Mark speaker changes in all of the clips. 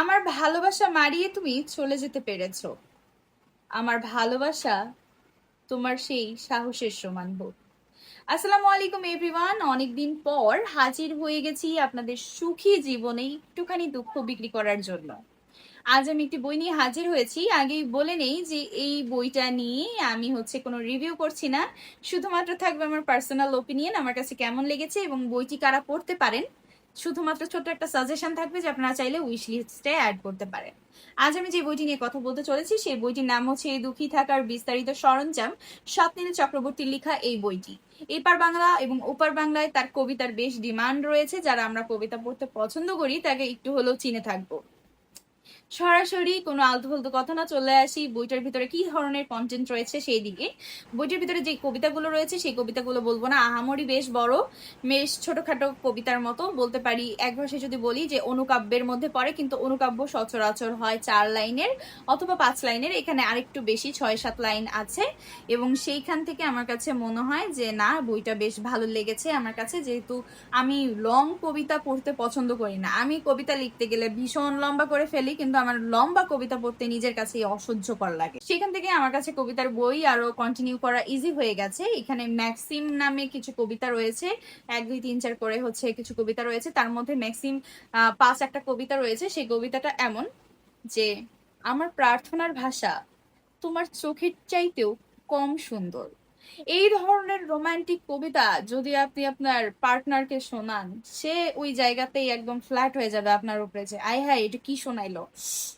Speaker 1: আমার ভালোবাসা মারিয়ে তুমি চলে যেতে পেরেছো। আমার ভালোবাসা তোমার সেই সাহসের সমান হোক। আসসালামু আলাইকুম এভরিওয়ান, অনেকদিন পর হাজির হয়ে গেছি আপনাদের সুখী জীবনে একটুখানি দুঃখ বিক্রি করার জন্য। আজ আমি একটি বই নিয়ে হাজির হয়েছি। আগেই বলে নেই যে এই বইটা নিয়ে আমি কোনো রিভিউ করছি না, শুধুমাত্র থাকবে আমার পার্সোনাল ওপিনিয়ন, আমার কাছে কেমন লেগেছে এবং বইটি কারা পড়তে পারেন। শুধুমাত্র ছোট্ট একটা সাজেশন থাকবে যে আপনারা চাইলে উইশ লিস্টে অ্যাড করতে পারেন। আজ আমি যে বইটি নিয়ে কথা বলতে চলেছি সেই বইটির নাম হচ্ছে এই দুঃখী থাকার বিস্তারিত সরঞ্জাম, স্বপ্নীল চক্রবর্তীর লেখা এই বইটি। এপার বাংলা এবং ওপার বাংলায় তার কবিতার বেশ ডিমান্ড রয়েছে। যারা আমরা কবিতা পড়তে পছন্দ করি তাকে একটু হলেও চিনে থাকবো। সরাসরি কোনো আলতু ফালতু কথা না, চলে আসি বইটার ভিতরে কি ধরনের কন্টেন্ট রয়েছে সেই দিকে। বইটার ভিতরে যে কবিতাগুলো রয়েছে সেই কবিতাগুলো বলবো না আহামরি, বেশ বড়, বেশ ছোটখাটো কবিতার মতো বলতে পারি। এক ভাষায় যদি বলি যে অনুকাব্যের মধ্যে পড়ে, কিন্তু অনুকাব্য সচরাচর হয় 4 লাইনের অথবা 5 লাইনের, এখানে আরেকটু বেশি 6-7 লাইন আছে। এবং সেইখান থেকে আমার কাছে মনে হয় যে না, বইটা বেশ ভালো লেগেছে আমার কাছে। যেহেতু আমি লং কবিতা পড়তে পছন্দ করি না, আমি কবিতা লিখতে গেলে ভীষণ লম্বা করে ফেলি, কিন্তু আমার লম্বা কবিতা পড়তে নিজের কাছে অসহ্যকর লাগে। সেখান থেকে আমার কাছে কবিতার বই আরো কন্টিনিউ করা ইজি হয়ে গেছে। এখানে ম্যাক্সিম নামে কিছু কবিতা রয়েছে, 1 2 3 4 করে কিছু কবিতা রয়েছে। তার মধ্যে ম্যাক্সিম 5 একটা কবিতা রয়েছে। সেই কবিতাটা এমন যে, আমার প্রার্থনার ভাষা তোমার চোখের চাইতেও কম সুন্দর। এই ধরনের রোমান্টিক কবিতা যদি আপনি আপনার পার্টনারকে শোনান, সে ওই জায়গাতেই একদম ফ্ল্যাট হয়ে যাবে আপনার উপরে, যে আয় হায় এটা কি শোনাইলো।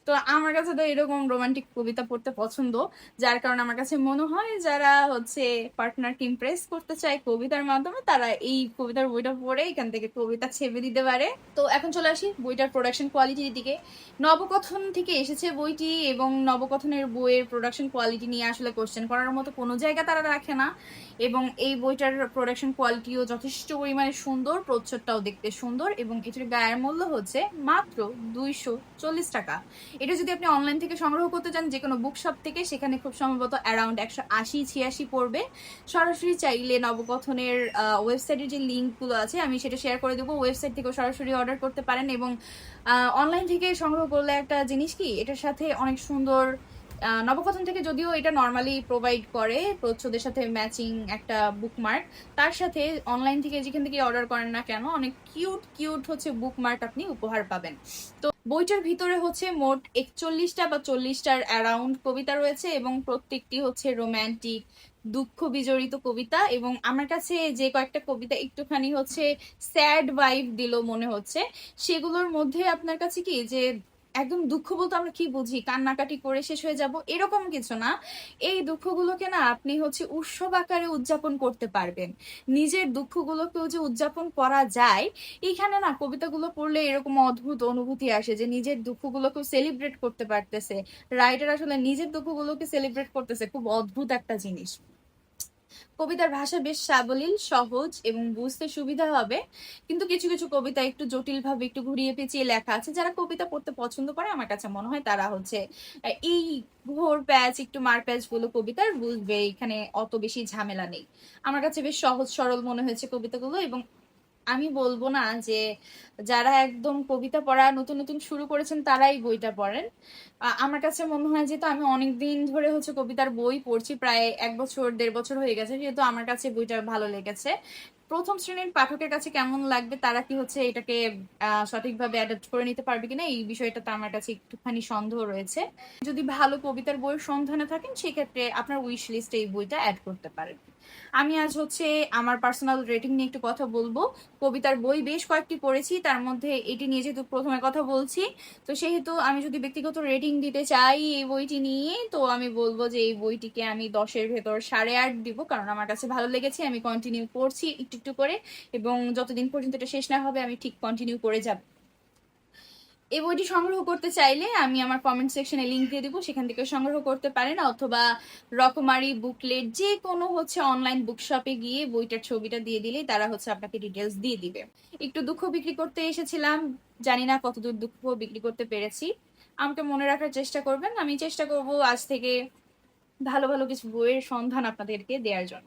Speaker 1: তো আমার কাছে তো এরকম রোমান্টিক কবিতা পড়তে পছন্দ, যার কারণে আমার কাছে মনে হয় যারা পার্টনারকে ইমপ্রেস করতে চায় কবিতার মাধ্যমে, তারা এই কবিতার বইটা পড়ে এখান থেকে কবিতা ছেপে দিতে পারে। তো এখন চলে আসি বইটার প্রোডাকশন কোয়ালিটির দিকে। নবকথন থেকে এসেছে বইটি, এবং নবকথনের বইয়ের প্রোডাকশন কোয়ালিটি নিয়ে আসলে কোশ্চেন করার মতো কোনো জায়গা তারা রাখে না। এবং এই বইটার প্রোডাকশন কোয়ালিটিও যথেষ্ট পরিমাণে সুন্দর, প্রচ্ছদটাও দেখতে সুন্দর, এবং এটার গায়ের মূল্য হচ্ছে মাত্র 240 টাকা। এটা যদি আপনি অনলাইন থেকে সংগ্রহ করতে চান যে কোনো বুক শপ থেকে, সেখানে খুব সম্ভবত অ্যারাউন্ড 180-86 পড়বে। সরাসরি চাইলে নবকথনের ওয়েবসাইটের যে লিঙ্কগুলো আছে আমি সেটা শেয়ার করে দেবো, ওয়েবসাইট থেকেও সরাসরি অর্ডার করতে পারেন। এবং অনলাইন থেকে সংগ্রহ করলে একটা জিনিস কি, এটার সাথে অনেক সুন্দর, নবকথন থেকে যদিও এটা নর্মালি প্রোভাইড করে প্রচ্ছদের সাথে ম্যাচিং একটা বুকমার্ক, তার সাথে অনলাইন থেকে যেখান থেকে অর্ডার করেন না কেন অনেক কিউট কিউট বুকমার্ক আপনি উপহার পাবেন। তো বইটার ভিতরে মোট 41টা বা 40টার অ্যারাউন্ড কবিতা রয়েছে, এবং প্রত্যেকটি রোম্যান্টিক, দুঃখ বিজড়িত কবিতা। এবং আমার কাছে যে কয়েকটা কবিতা একটুখানি স্যাড ভাইব দিল মনে হচ্ছে, সেগুলোর মধ্যে আপনার কাছে কি যে একদম দুঃখ বলতে আমরা কি বুঝি, কান্নাকাটি করে শেষ হয়ে যাব এরকম কিছু না। এই দুঃখগুলোকে না আপনি উৎসব আকারে উদযাপন করতে পারবেন। নিজের দুঃখগুলোকেও যে উদযাপন করা যায়, এইখানে না কবিতাগুলো পড়লে এরকম অদ্ভুত অনুভূতি আসে যে নিজের দুঃখগুলোকেও সেলিব্রেট করতে পারতেছে। রাইটার আসলে নিজের দুঃখগুলোকে সেলিব্রেট করতেছে, খুব অদ্ভুত একটা জিনিস। কবিতার ভাষা বেশ সাবলীল, সহজ এবং বুঝতে সুবিধা হবে। কিন্তু কিছু কিছু কবিতা একটু জটিল ভাবে, একটু ঘুরিয়ে পেঁচিয়ে লেখা আছে। যারা কবিতা পড়তে পছন্দ করে আমার কাছে মনে হয় তারা এই ঘোর প্যাচ, একটু মার প্যাচ গুলো কবিতার বুঝবে, এখানে অত বেশি ঝামেলা নেই। আমার কাছে বেশ সহজ সরল মনে হয়েছে কবিতাগুলো। এবং আমি বলবো না যে যারা একদম কবিতা পড়া নতুন নতুন শুরু করেছেন তারাই বইটা পড়েন। আমার কাছে মনে হয়, যেহেতু আমি অনেকদিন ধরে কবিতার বই পড়ছি, প্রায় 1 বছর 1.5 বছর হয়ে গেছে, যেহেতু আমার কাছে বইটা ভালো লেগেছে। প্রথম শ্রেণীর পাঠকের কাছে কেমন লাগবে, তারা কি এটাকে সঠিকভাবে অ্যাডাপ্ট করে নিতে পারবে কিনা, এই বিষয়টাতে আমার কাছে একটুখানি সন্দেহ রয়েছে। যদি ভালো কবিতার বইয়ের সন্ধানে থাকেন, সেক্ষেত্রে আপনার উইশ লিস্টে এই বইটা অ্যাড করতে পারেন। আমি আজ আমার পার্সোনাল রেটিং নিয়ে একটু কথা বলবো। কবিতার বই বেশ কয়েকটি পড়েছি, তার মধ্যে এটি নিয়ে যেহেতু প্রথমে কথা বলছি, তো সেহেতু আমি যদি ব্যক্তিগত রেটিং দিতে চাই এই বইটি নিয়ে, তো আমি বলবো যে এই বইটিকে আমি 10-এর ভেতর 8.5 দিব, কারণ আমার কাছে ভালো লেগেছে। আমি কন্টিনিউ করছি একটু একটু করে, এবং যতদিন পর্যন্ত এটা শেষ না হবে আমি ঠিক কন্টিনিউ করে যাব। এই বইটি সংগ্রহ করতে চাইলে আমি আমার কমেন্ট সেকশনে লিংক দিয়ে দিব, সেখান থেকে সংগ্রহ করতে পারেন, অথবা রকমারি বুকলেট যে কোনো অনলাইন বুকশপে গিয়ে বইটার ছবিটা দিয়ে দিলেই তারা আপনাকে ডিটেলস দিয়ে দিবে। একটু দুঃখ বিক্রি করতে এসেছিলাম, জানি না কতদূর দুঃখ বিক্রি করতে পেরেছি। আমাকে মনে রাখার চেষ্টা করবেন, আমি চেষ্টা করব আজ থেকে ভালো ভালো কিছু বইয়ের সন্ধান আপনাদেরকে দেওয়ার জন্য।